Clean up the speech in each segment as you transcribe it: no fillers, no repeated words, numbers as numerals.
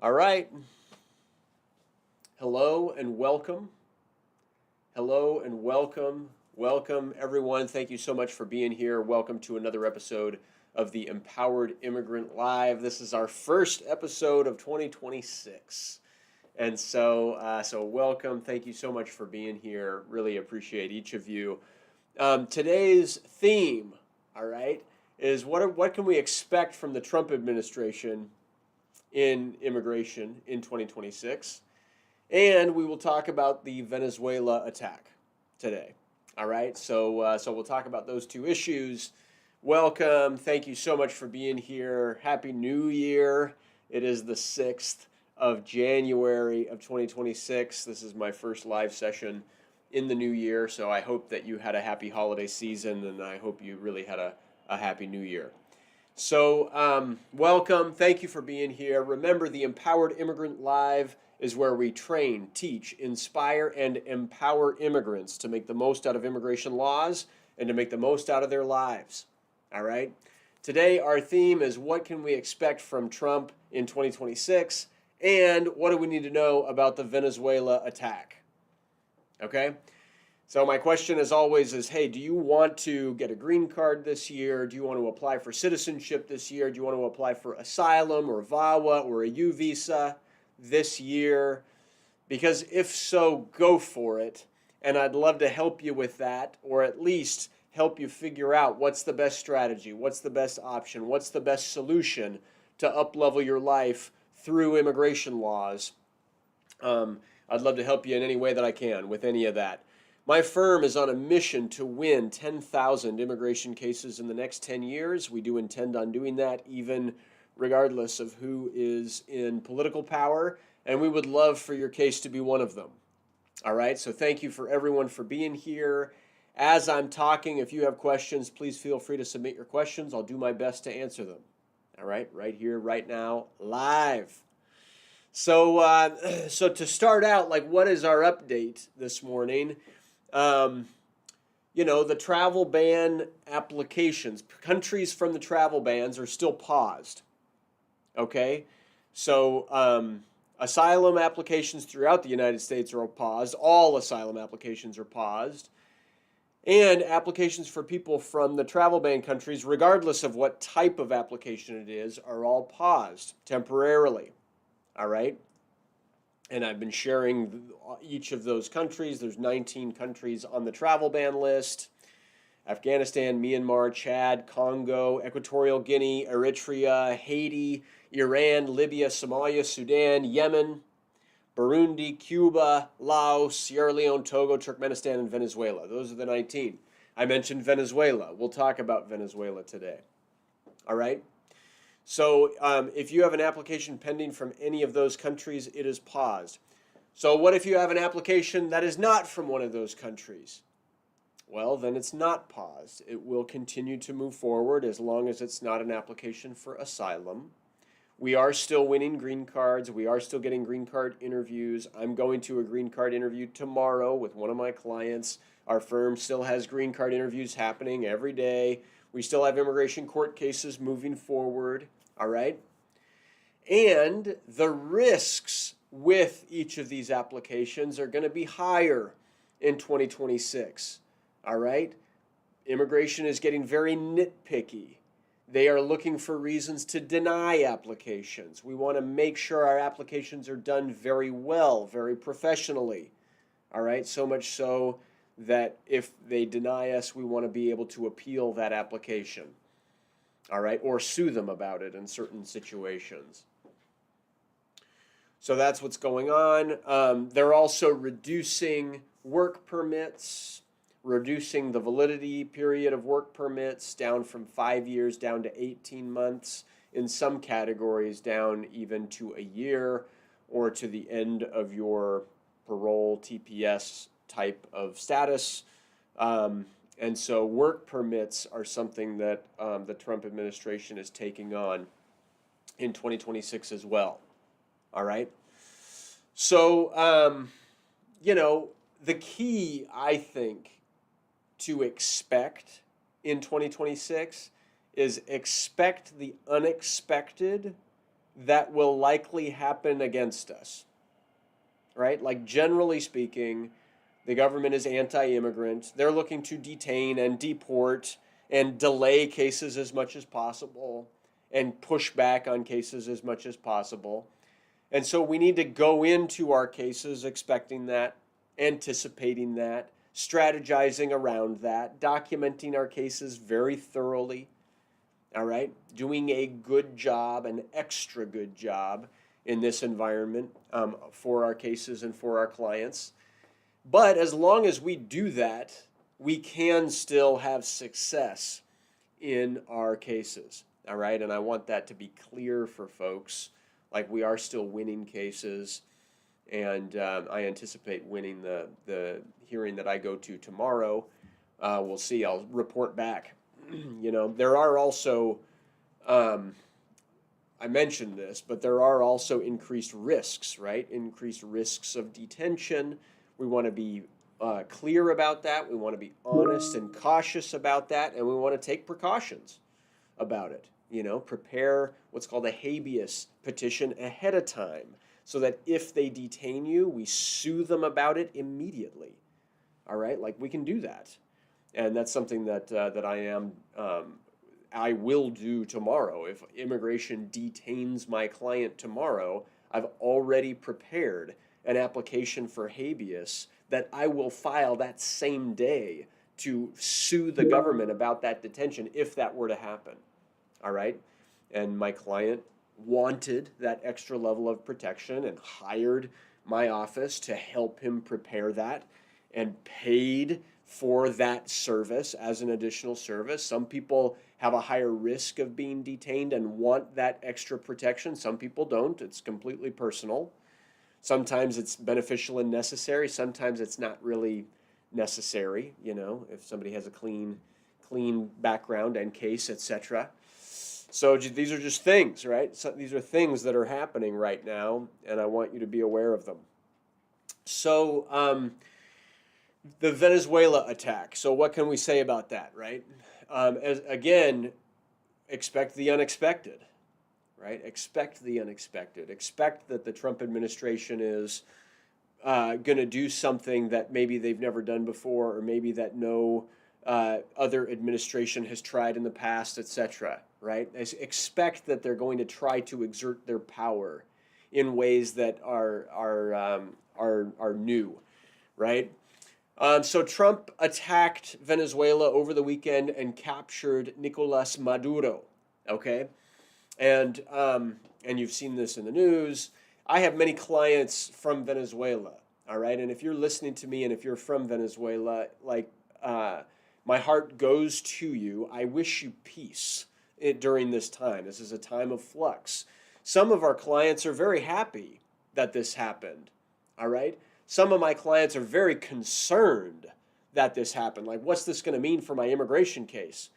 All right. Hello and welcome. Hello and welcome. Welcome, everyone. Thank you so much for being here. Welcome to another episode of the Empowered Immigrant Live. This is our first episode of 2026. And so welcome. Thank you so much for being here. Really appreciate each of you. Today's theme, all right, is what can we expect from the Trump administration in immigration in 2026? And we will talk about the Venezuela attack today. All right, so we'll talk about those two issues. Welcome. Thank you so much for being here. Happy New Year. It is the 6th of January of 2026. This is my first live session in the new year, so I hope that you had a happy holiday season, and I hope you really had a happy new year. So welcome. Thank you for being here. Remember, the Empowered Immigrant Live is where we train, teach, inspire, and empower immigrants to make the most out of immigration laws and to make the most out of their lives. All right? Today, our theme is what can we expect from Trump in 2026, and what do we need to know about the Venezuela attack? Okay? So my question as always is, hey, do you want to get a green card this year? Do you want to apply for citizenship this year? Do you want to apply for asylum or VAWA or a U visa this year? Because if so, go for it. And I'd love to help you with that, or at least help you figure out what's the best strategy, what's the best option, what's the best solution to up-level your life through immigration laws. I'd love to help you in any way that I can with any of that. My firm is on a mission to win 10,000 immigration cases in the next 10 years. We do intend on doing that even regardless of who is in political power, and we would love for your case to be one of them. All right, so thank you for everyone for being here. As I'm talking, if you have questions, please feel free to submit your questions. I'll do my best to answer them. All right, right here, right now, live. So to start out, like, what is our update this morning? The travel ban applications, countries from the travel bans are still paused. Okay, so asylum applications throughout the United States are paused. All asylum applications are paused. And applications for people from the travel ban countries, regardless of what type of application it is, are all paused temporarily. All right? And I've been sharing each of those countries. There's 19 countries on the travel ban list: Afghanistan, Myanmar, Chad, Congo, Equatorial Guinea, Eritrea, Haiti, Iran, Libya, Somalia, Sudan, Yemen, Burundi, Cuba, Laos, Sierra Leone, Togo, Turkmenistan, and Venezuela. Those are the 19. I mentioned Venezuela. We'll talk about Venezuela today. All right? So if you have an application pending from any of those countries, it is paused. So what if you have an application that is not from one of those countries? Well, then it's not paused. It will continue to move forward as long as it's not an application for asylum. We are still winning green cards. We are still getting green card interviews. I'm going to a green card interview tomorrow with one of my clients. Our firm still has green card interviews happening every day. We still have immigration court cases moving forward. All right? And the risks with each of these applications are going to be higher in 2026. All right? Immigration is getting very nitpicky. They are looking for reasons to deny applications. We want to make sure our applications are done very well, very professionally. All right? So much so that if they deny us, we want to be able to appeal that application. All right? Or sue them about it in certain situations. So that's what's going on. They're also reducing work permits, reducing the validity period of work permits down from 5 years down to 18 months, in some categories down even to a year, or to the end of your parole TPS type of status. And so work permits are something that the Trump administration is taking on in 2026 as well. All right? So, the key, I think, to expect in 2026 is expect the unexpected that will likely happen against us, right? Like generally speaking, the government is anti-immigrant. They're looking to detain and deport and delay cases as much as possible and push back on cases as much as possible. And so we need to go into our cases expecting that, anticipating that, strategizing around that, documenting our cases very thoroughly, all right? Doing a good job, an extra good job in this environment for our cases and for our clients. But as long as we do that, we can still have success in our cases, all right? And I want that to be clear for folks. Like we are still winning cases, and I anticipate winning the hearing that I go to tomorrow. We'll see. I'll report back. There are also, I mentioned this, but there are also increased risks, right? Increased risks of detention. We want to be clear about that. We want to be honest and cautious about that, and we want to take precautions about it. Prepare what's called a habeas petition ahead of time so that if they detain you, we sue them about it immediately. All right? Like we can do that. And that's something that I will do tomorrow. If immigration detains my client tomorrow, I've already prepared an application for habeas that I will file that same day to sue the government about that detention if that were to happen. All right? And my client wanted that extra level of protection and hired my office to help him prepare that and paid for that service as an additional service. Some people have a higher risk of being detained and want that extra protection. Some people don't. It's completely personal. Sometimes it's beneficial and necessary. Sometimes it's not really necessary, if somebody has a clean background and case, etc. So these are just things, right? So these are things that are happening right now, and I want you to be aware of them. So the Venezuela attack. So what can we say about that, right? Again, expect the unexpected, right? Expect the unexpected. Expect that the Trump administration is going to do something that maybe they've never done before, or maybe that no other administration has tried in the past, etc. Right? Expect that they're going to try to exert their power in ways that are new, right? So Trump attacked Venezuela over the weekend and captured Nicolas Maduro. Okay, and you've seen this in the news. I have many clients from Venezuela. All right, and if you're listening to me and if you're from Venezuela, like my heart goes to you. I wish you peace during this time. This is a time of flux. Some of our clients are very happy that this happened. All right. Some of my clients are very concerned that this happened. Like, what's this going to mean for my immigration case?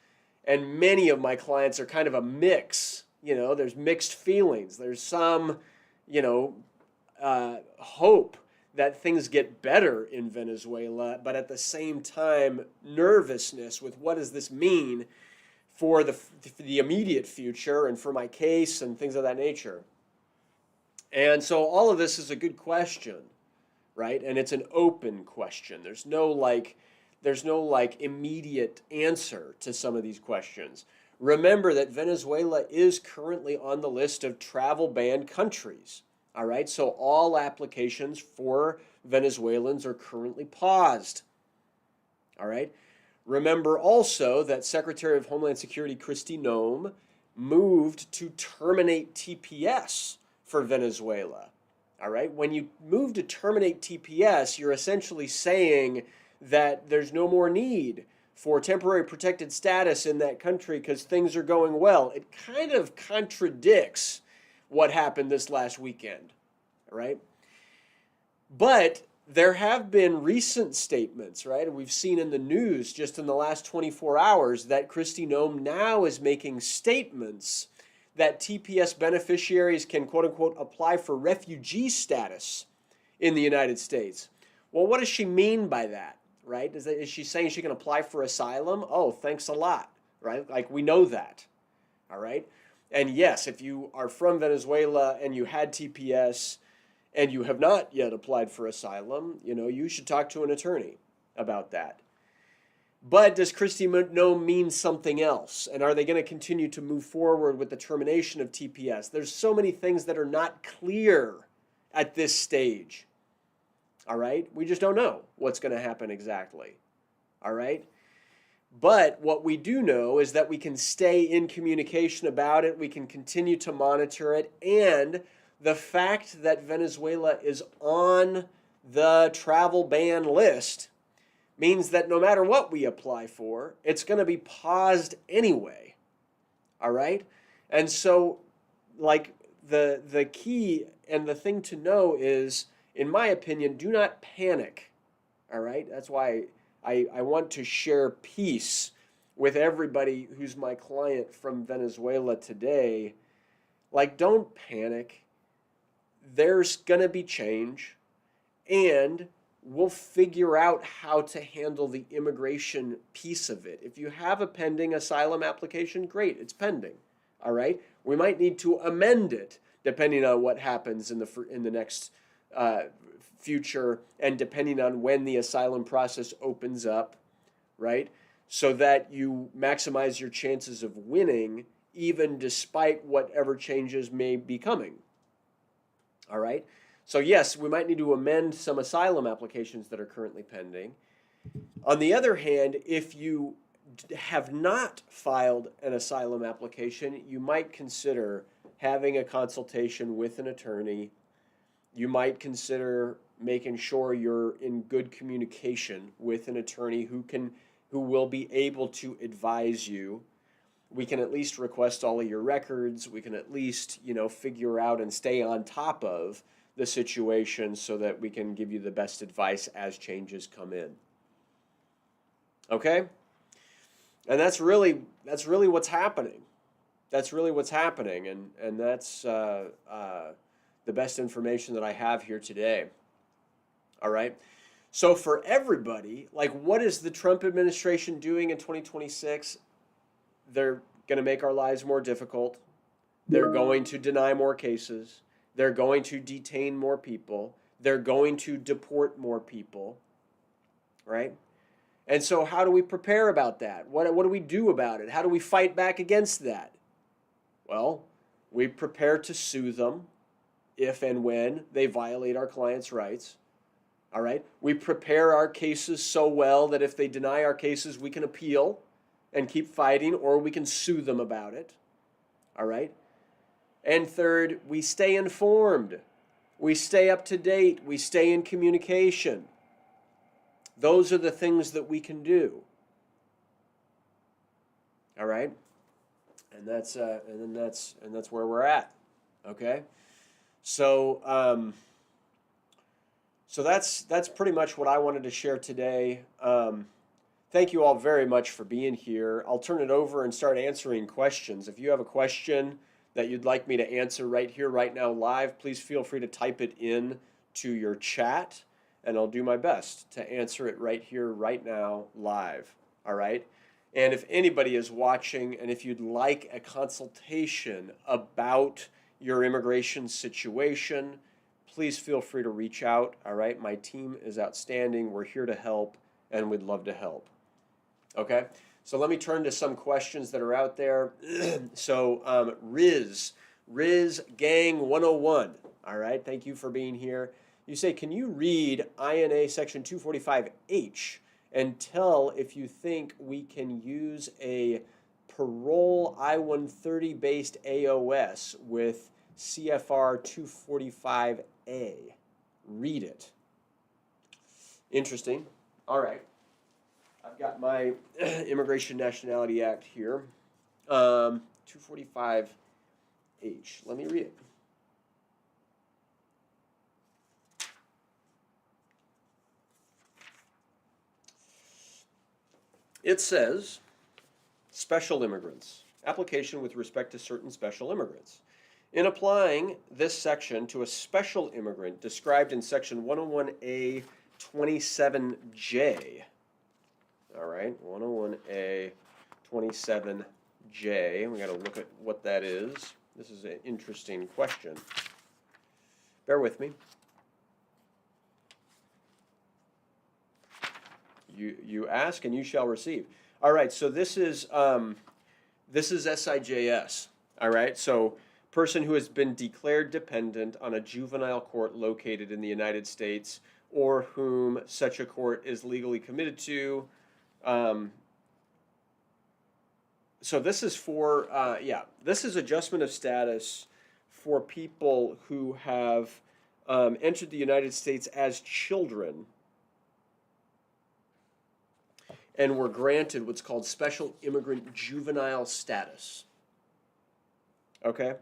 And many of my clients are kind of a mix. There's mixed feelings. There's some, hope that things get better in Venezuela, but at the same time, nervousness with what does this mean for the immediate future and for my case and things of that nature. And so all of this is a good question, right? And it's an open question. There's no immediate answer to some of these questions. Remember that Venezuela is currently on the list of travel banned countries. All right, so all applications for Venezuelans are currently paused. All right. Remember also that Secretary of Homeland Security Kristi Noem moved to terminate TPS for Venezuela. All right. When you move to terminate TPS, you're essentially saying that there's no more need for temporary protected status in that country because things are going well. It kind of contradicts what happened this last weekend, right? But there have been recent statements, right? And we've seen in the news just in the last 24 hours that Kristi Noem now is making statements that TPS beneficiaries can, quote unquote, apply for refugee status in the United States. Well, what does she mean by that, right? Is she saying she can apply for asylum? Oh, thanks a lot, right? Like we know that, all right? And yes, if you are from Venezuela and you had TPS and you have not yet applied for asylum, you should talk to an attorney about that. But does Christy No mean something else? And are they going to continue to move forward with the termination of TPS? There's so many things that are not clear at this stage. All right? We just don't know what's going to happen exactly. All right? But what we do know is that we can stay in communication about it. We can continue to monitor it. And the fact that Venezuela is on the travel ban list means that no matter what we apply for, it's going to be paused anyway. All right? And so, like, the key and the thing to know is, in my opinion, do not panic. All right? That's why I want to share peace with everybody who's my client from Venezuela today. Like, don't panic. There's going to be change. And we'll figure out how to handle the immigration piece of it. If you have a pending asylum application, great, it's pending. All right? We might need to amend it depending on what happens in the next future and depending on when the asylum process opens up, right? So that you maximize your chances of winning even despite whatever changes may be coming. All right? So yes, we might need to amend some asylum applications that are currently pending. On the other hand, if you have not filed an asylum application, you might consider having a consultation with an attorney. You might consider making sure you're in good communication with an attorney who will be able to advise you. We can at least request all of your records. We can at least, figure out and stay on top of the situation so that we can give you the best advice as changes come in. Okay? And that's really what's happening. That's really what's happening, and that's the best information that I have here today. All right? So for everybody, like, what is the Trump administration doing in 2026? They're going to make our lives more difficult. They're going to deny more cases. They're going to detain more people. They're going to deport more people, right? And so how do we prepare about that? What do we do about it? How do we fight back against that? Well, we prepare to sue them if and when they violate our clients' rights, all right? We prepare our cases so well that if they deny our cases, we can appeal and keep fighting, or we can sue them about it, all right? And third, we stay informed. We stay up to date. We stay in communication. Those are the things that we can do. All right? And that's where we're at. Okay? So that's pretty much what I wanted to share today. Thank you all very much for being here. I'll turn it over and start answering questions. If you have a question that you'd like me to answer right here, right now, live, please feel free to type it in to your chat, and I'll do my best to answer it right here, right now, live. All right? And if anybody is watching, and if you'd like a consultation about your immigration situation, please feel free to reach out. All right? My team is outstanding. We're here to help, and we'd love to help. Okay? So let me turn to some questions that are out there. So Riz Gang 101. All right, thank you for being here. You say, can you read INA Section 245H and tell if you think we can use a parole I-130 based AOS with CFR 245A? Read it. Interesting. All right. I've got my Immigration Nationality Act here, 245H. Let me read it. It says, special immigrants, application with respect to certain special immigrants. In applying this section to a special immigrant described in Section 101A 27J, all right, 101A 27 SIJ. We got to look at what that is. This is an interesting question. Bear with me. You ask and you shall receive. All right, so this is SIJS. All right, so person who has been declared dependent on a juvenile court located in the United States or whom such a court is legally committed to. So this is for, this is adjustment of status for people who have entered the United States as children and were granted what's called special immigrant juvenile status. Okay?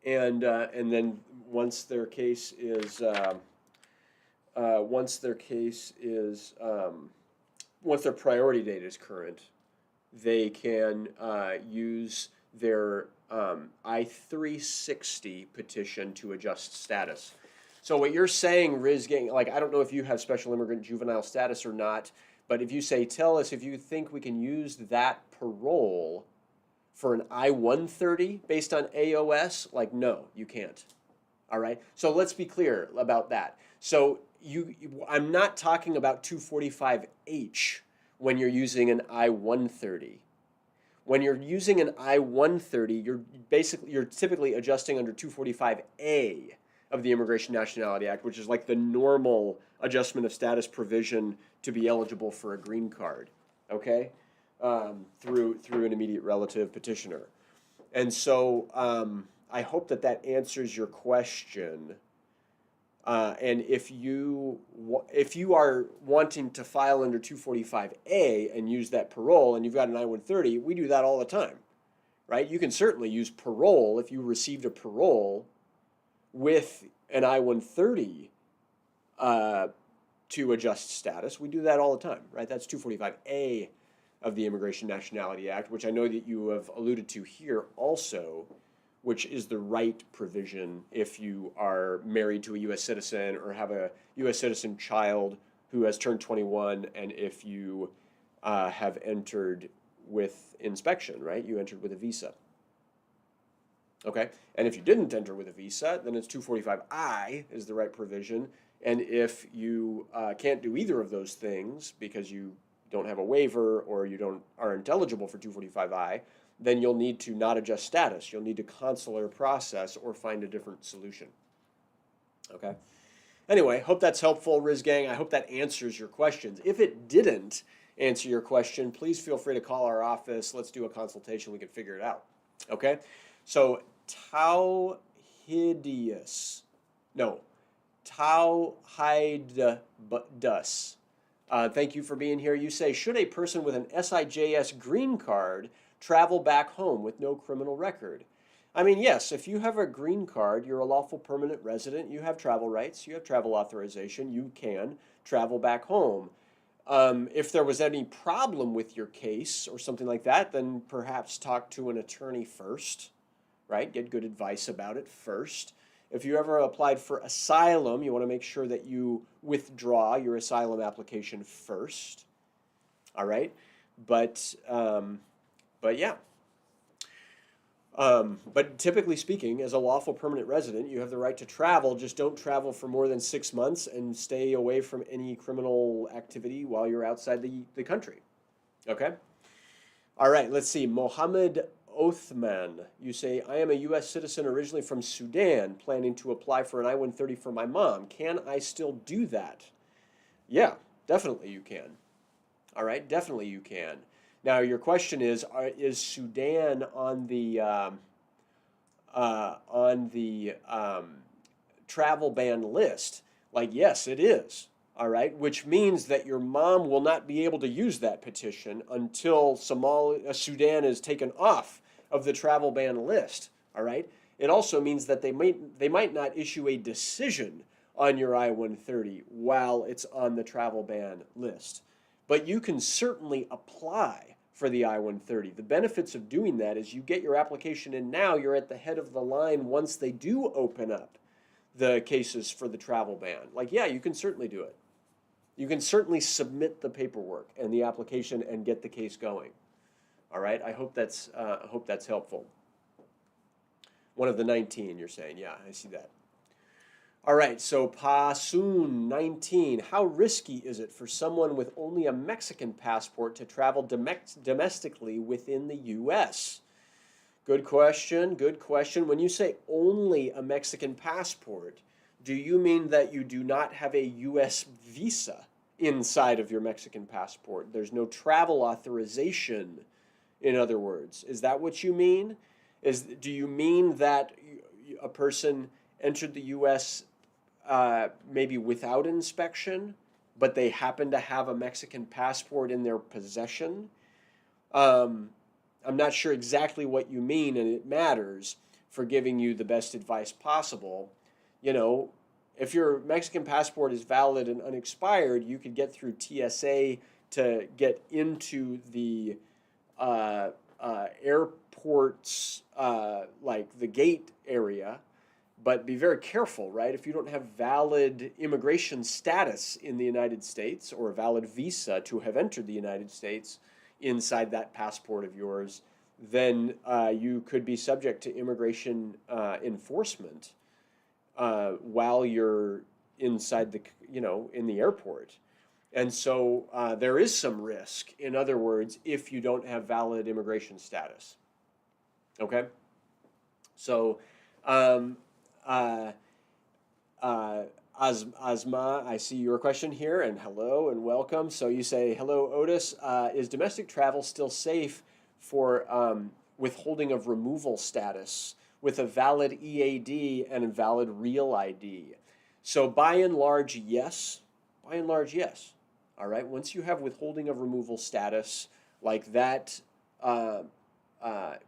And then once their case is once their priority date is current, they can use their I-360 petition to adjust status. So what you're saying, Riz Gang, like I don't know if you have special immigrant juvenile status or not, but if you say, tell us if you think we can use that parole for an I-130 based on AOS, like no, you can't. All right. So let's be clear about that. So I'm not talking about 245H when you're using an I-130. When you're using an I-130, you're typically adjusting under 245A of the Immigration Nationality Act, which is like the normal adjustment of status provision to be eligible for a green card, okay, through an immediate relative petitioner. And so I hope that answers your question. And if you are wanting to file under 245A and use that parole and you've got an I-130, we do that all the time, right? You can certainly use parole if you received a parole with an I-130 to adjust status. We do that all the time, right? That's 245A of the Immigration Nationality Act, which I know that you have alluded to here also, which is the right provision if you are married to a U.S. citizen or have a U.S. citizen child who has turned 21, and if you have entered with inspection, right? You entered with a visa. Okay, and if you didn't enter with a visa, then it's 245I is the right provision. And if you can't do either of those things because you don't have a waiver or you aren't eligible for 245I, then you'll need to not adjust status. You'll need to consular process or find a different solution. Okay. Anyway, hope that's helpful, Riz Gang. I hope that answers your questions. If it didn't answer your question, please feel free to call our office. Let's do a consultation. We can figure it out. Okay. So Tauhidus. Thank you for being here. You say, should a person with an SIJS green card travel back home with no criminal record? I mean, yes, if you have a green card, you're a lawful permanent resident, you have travel rights, you have travel authorization, you can travel back home. If there was any problem with your case or something like that, then perhaps talk to an attorney first, right? Get good advice about it first. If you ever applied for asylum, you want to make sure that you withdraw your asylum application first. All right? But yeah. But typically speaking, as a lawful permanent resident, you have the right to travel. Just don't travel for more than 6 months and stay away from any criminal activity while you're outside the country. Okay? All right, let's see. Mohammed Othman, you say, I am a U.S. citizen originally from Sudan, planning to apply for an I-130 for my mom. Can I still do that? Yeah, definitely you can. All right, definitely you can. Now, your question is Sudan on the travel ban list? Like, yes, it is. All right, which means that your mom will not be able to use that petition until Sudan is taken off of the travel ban list. All right. It also means that they might not issue a decision on your I-130 while it's on the travel ban list, but you can certainly apply for the I-130. The benefits of doing that is you get your application in now. You're at the head of the line once they do open up the cases for the travel ban. Like, yeah, you can certainly do it. You can certainly submit the paperwork and the application and get the case going. All right, I hope that's helpful. One of the 19, you're saying. Yeah, I see that. All right, so Pasun 19. How risky is it for someone with only a Mexican passport to travel domestically within the U.S.? Good question, good question. When you say only a Mexican passport, do you mean that you do not have a U.S. visa inside of your Mexican passport? There's no travel authorization, in other words. Is that what you mean? Do you mean that a person entered the U.S. Maybe without inspection, but they happen to have a Mexican passport in their possession? I'm not sure exactly what you mean, and it matters for giving you the best advice possible. You know, if your Mexican passport is valid and unexpired, you could get through TSA to get into the airports, like the gate area, but be very careful, right? If you don't have valid immigration status in the United States or a valid visa to have entered the United States inside that passport of yours, then you could be subject to immigration enforcement while you're inside the, in the airport. And so there is some risk, in other words, if you don't have valid immigration status. Okay? So, Asma, I see your question here, and hello and welcome. So you say, hello, Otis. Is domestic travel still safe for withholding of removal status with a valid EAD and a valid real ID? So by and large, yes. By and large, yes. All right. Once you have withholding of removal status, like that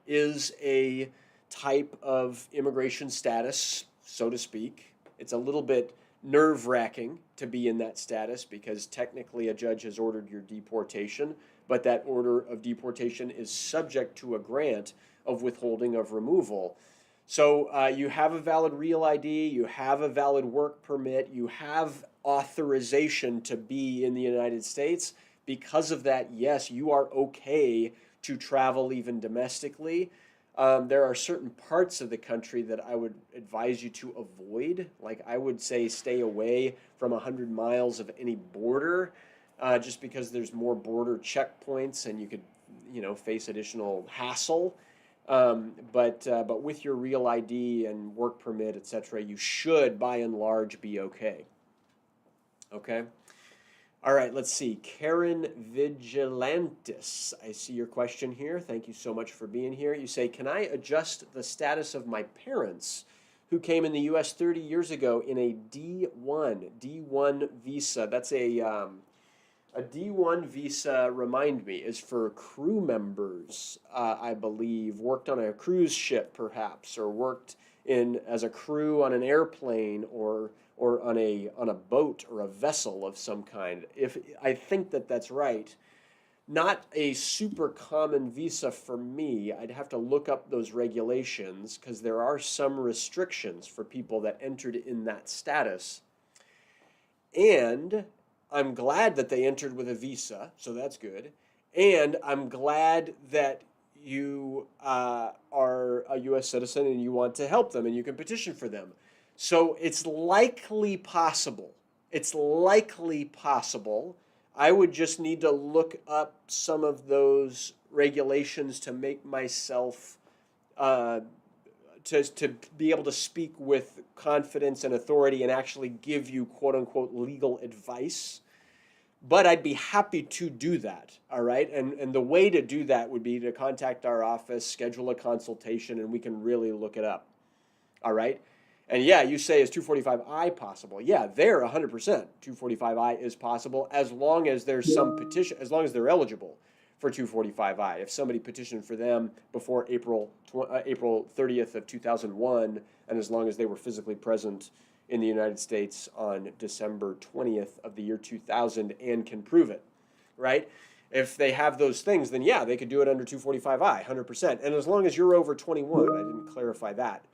is a type of immigration status, so to speak. It's a little bit nerve-wracking to be in that status because technically a judge has ordered your deportation, but that order of deportation is subject to a grant of withholding of removal. So you have a valid real ID, you have a valid work permit, you have authorization to be in the United States. Because of that, yes, you are okay to travel even domestically. There are certain parts of the country that I would advise you to avoid. Like I would say stay away from 100 miles of any border just because there's more border checkpoints and you could, face additional hassle. But with your real ID and work permit, etc., you should, by and large, be okay. Okay? All right, let's see. Karen Vigilantis, I see your question here. Thank you so much for being here. You say, can I adjust the status of my parents who came in the U.S. 30 years ago in a D1 visa? That's a D1 visa, remind me, is for crew members, I believe, worked on a cruise ship perhaps, or worked as a crew on an airplane or on a boat or a vessel of some kind. If I think that's right. Not a super common visa for me. I'd have to look up those regulations because there are some restrictions for people that entered in that status. And I'm glad that they entered with a visa, so that's good. And I'm glad that you are a U.S. citizen and you want to help them and you can petition for them. So it's likely possible. It's likely possible. I would just need to look up some of those regulations to make myself to be able to speak with confidence and authority and actually give you quote unquote legal advice. But I'd be happy to do that, all right? And the way to do that would be to contact our office, schedule a consultation, and we can really look it up, all right? And yeah, you say, is 245I possible? Yeah, there 100%. 245I is possible as long as there's some petition, as long as they're eligible for 245I. If somebody petitioned for them before April 30th of 2001, and as long as they were physically present in the United States on December 20th of the year 2000 and can prove it, right? If they have those things, then yeah, they could do it under 245I, 100%. And as long as you're over 21, I didn't clarify that.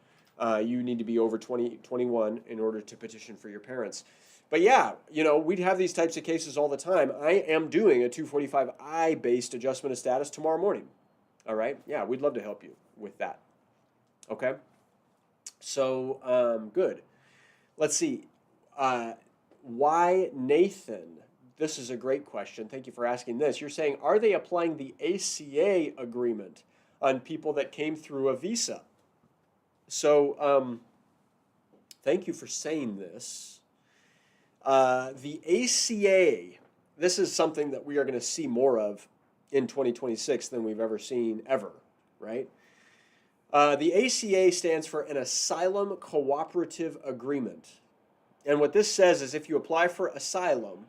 You need to be over 21 in order to petition for your parents. But yeah, we'd have these types of cases all the time. I am doing a 245I based adjustment of status tomorrow morning. All right. Yeah, we'd love to help you with that. Okay. So, good. Let's see. Why Nathan? This is a great question. Thank you for asking this. You're saying, are they applying the ACA agreement on people that came through a visa? So, thank you for saying this. The ACA, this is something that we are going to see more of in 2026 than we've ever seen ever, right? The ACA stands for an Asylum Cooperative Agreement. And what this says is if you apply for asylum,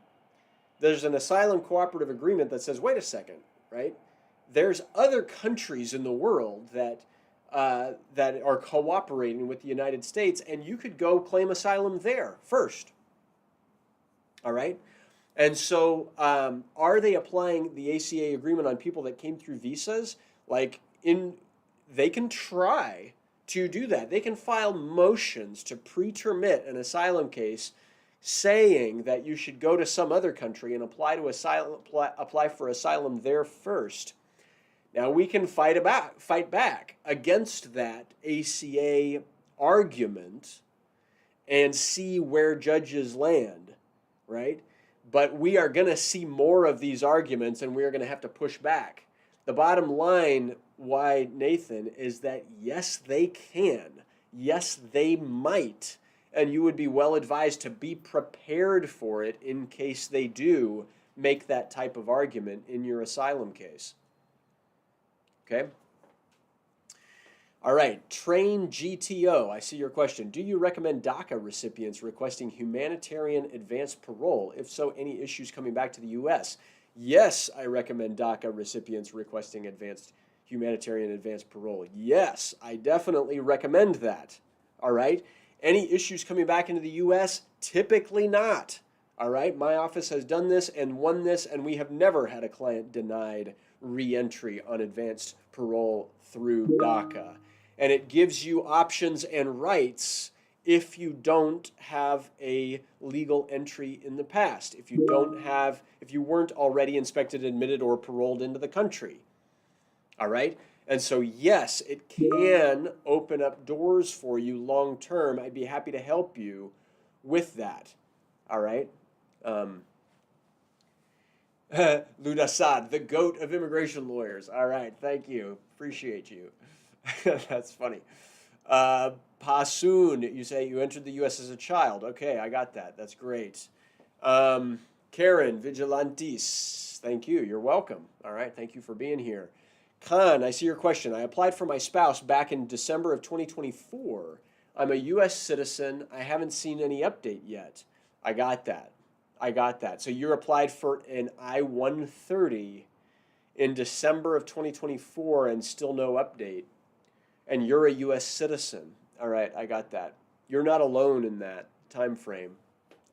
there's an asylum cooperative agreement that says, wait a second, right? There's other countries in the world that are cooperating with the United States, and you could go claim asylum there first. All right? And so are they applying the ACA agreement on people that came through visas? They can try to do that. They can file motions to pre-termit an asylum case saying that you should go to some other country and apply for asylum there first. Now we can fight back against that ACA argument and see where judges land, right? But we are going to see more of these arguments, and we are going to have to push back. The bottom line, why, Nathan, is that yes, they can. Yes, they might. And you would be well advised to be prepared for it in case they do make that type of argument in your asylum case. Okay? All right, Train GTO, I see your question. Do you recommend DACA recipients requesting humanitarian advanced parole? If so, any issues coming back to the U.S.? Yes, I recommend DACA recipients requesting humanitarian advanced parole. Yes, I definitely recommend that. All right? Any issues coming back into the U.S.? Typically not. All right? My office has done this and won this, and we have never had a client denied re-entry on advanced parole through DACA. And it gives you options and rights if you don't have a legal entry in the past, if you weren't already inspected, admitted, or paroled into the country. All right? And so, yes, it can open up doors for you long term. I'd be happy to help you with that. All right? Ludasad, the goat of immigration lawyers. All right, thank you. Appreciate you. That's funny. Pasoon, you say you entered the U.S. as a child. Okay, I got that. That's great. Karen, Vigilantis, thank you. You're welcome. All right, thank you for being here. Khan, I see your question. I applied for my spouse back in December of 2024. I'm a U.S. citizen. I haven't seen any update yet. I got that. So you applied for an I-130 in December of 2024 and still no update. And you're a U.S. citizen. All right, I got that. You're not alone in that time frame.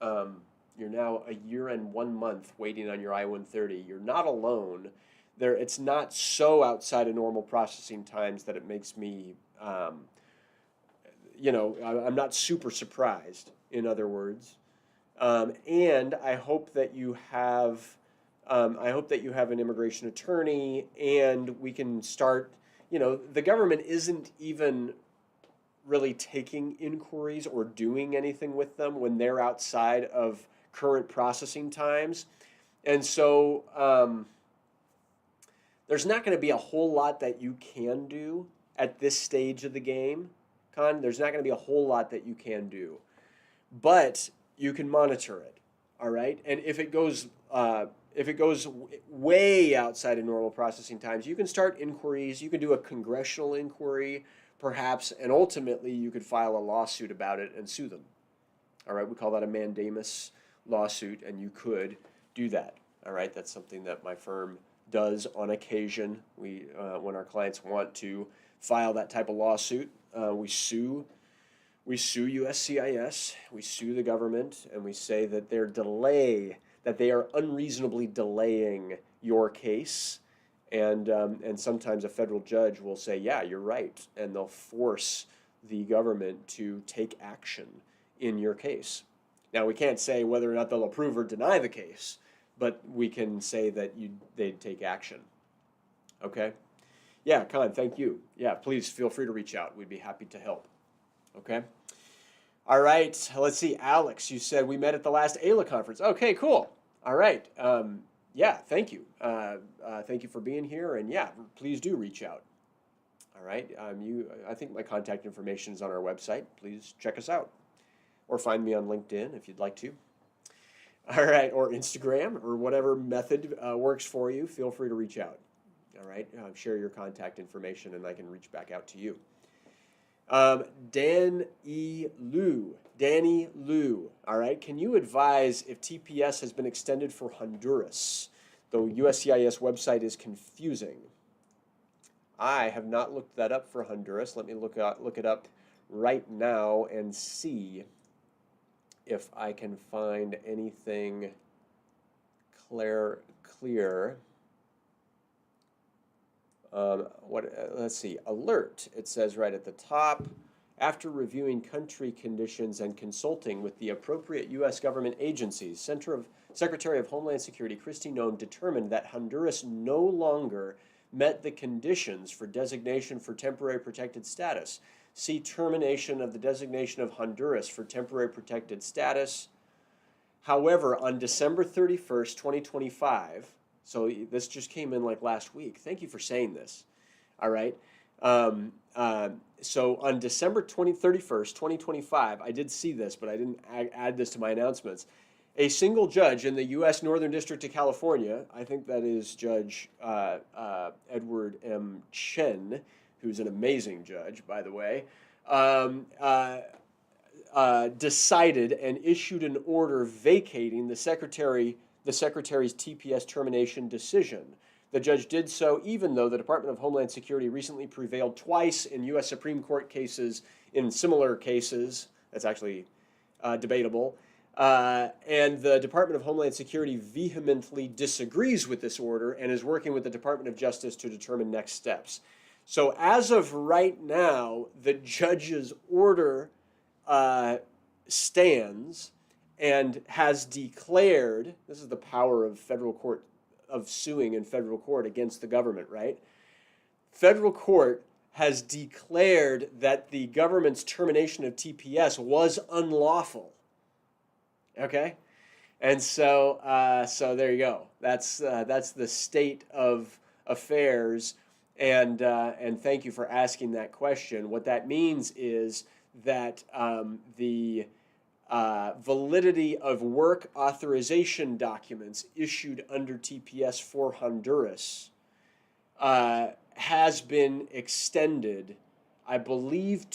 You're now a year and 1 month waiting on your I-130. You're not alone. It's not so outside of normal processing times that it makes me, I'm not super surprised, in other words. And I hope that you have an immigration attorney, and we can start. The government isn't even really taking inquiries or doing anything with them when they're outside of current processing times, and so there's not going to be a whole lot that you can do at this stage of the game, Con. There's not going to be a whole lot that you can do, but you can monitor it, all right? And if it goes way outside of normal processing times, you can start inquiries. You can do a congressional inquiry, perhaps, and ultimately you could file a lawsuit about it and sue them. All right, we call that a mandamus lawsuit, and you could do that. All right, that's something that my firm does on occasion. We, when our clients want to file that type of lawsuit, we sue USCIS, we sue the government, and we say that they are unreasonably delaying your case, and sometimes a federal judge will say, yeah, you're right, and they'll force the government to take action in your case. Now, we can't say whether or not they'll approve or deny the case, but we can say that they'd take action. Okay? Yeah, Khan, thank you. Yeah, please feel free to reach out. We'd be happy to help. Okay? All right, let's see. Alex, you said we met at the last AILA conference. Okay, cool. All right. Yeah, thank you. Thank you for being here, and yeah, please do reach out. All right. I think my contact information is on our website. Please check us out, or find me on LinkedIn if you'd like to. All right, or Instagram, or whatever method works for you. Feel free to reach out. All right, share your contact information, and I can reach back out to you. Danny Liu. All right, can you advise if TPS has been extended for Honduras? The USCIS website is confusing. I have not looked that up for Honduras. Let me look it up right now and see if I can find anything clear. Let's see. Alert. It says right at the top. After reviewing country conditions and consulting with the appropriate U.S. government agencies, Secretary of Homeland Security Kristi Noem determined that Honduras no longer met the conditions for designation for temporary protected status. See termination of the designation of Honduras for temporary protected status. However, on December 31st, 2025, so this just came in like last week. Thank you for saying this. All right. So on December 31st, 2025, I did see this, but I didn't add this to my announcements. A single judge in the U.S. Northern District of California, I think that is Judge Edward M. Chen, who's an amazing judge, by the way, decided and issued an order vacating the Secretary's TPS termination decision. The judge did so even though the Department of Homeland Security recently prevailed twice in U.S. Supreme Court cases in similar cases. That's actually debatable. And the Department of Homeland Security vehemently disagrees with this order and is working with the Department of Justice to determine next steps. So as of right now, the judge's order stands and has declared, this is the power of federal court, of suing in federal court against the government, right? Federal court has declared that the government's termination of TPS was unlawful. Okay, and so there you go. That's the state of affairs, and thank you for asking that question. What that means is that the validity of work authorization documents issued under TPS for Honduras has been extended, I believe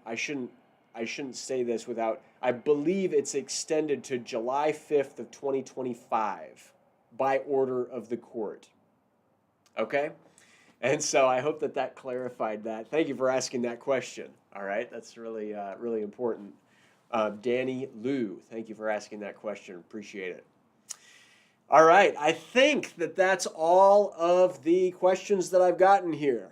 I shouldn't say this without, I believe it's extended to July 5th of 2025 by order of the court. Okay? And so I hope that clarified that. Thank you for asking that question. All right? That's really, really important. Danny Liu, thank you for asking that question. Appreciate it. All right. I think that's all of the questions that I've gotten here.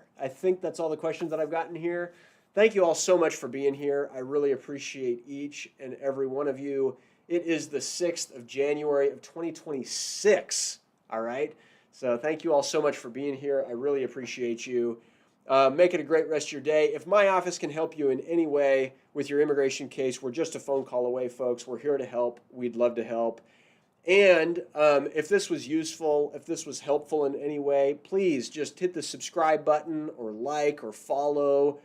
Thank you all so much for being here. I really appreciate each and every one of you. It is the 6th of January of 2026. All right? So thank you all so much for being here. I really appreciate you. Make it a great rest of your day. If my office can help you in any way with your immigration case, we're just a phone call away, folks. We're here to help. We'd love to help. And if this was useful, if this was helpful in any way, please just hit the subscribe button or like or follow.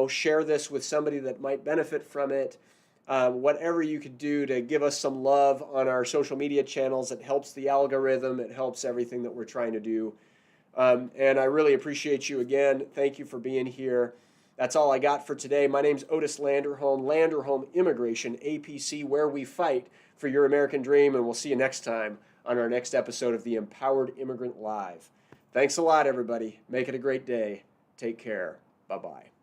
Share this with somebody that might benefit from it. Whatever you could do to give us some love on our social media channels, it helps the algorithm. It helps everything that we're trying to do. And I really appreciate you again. Thank you for being here. That's all I got for today. My name's Otis Landerholm Immigration, A.P.C, where we fight for your American dream. And we'll see you next time on our next episode of the Empowered Immigrant Live. Thanks a lot, everybody. Make it a great day. Take care. Bye-bye.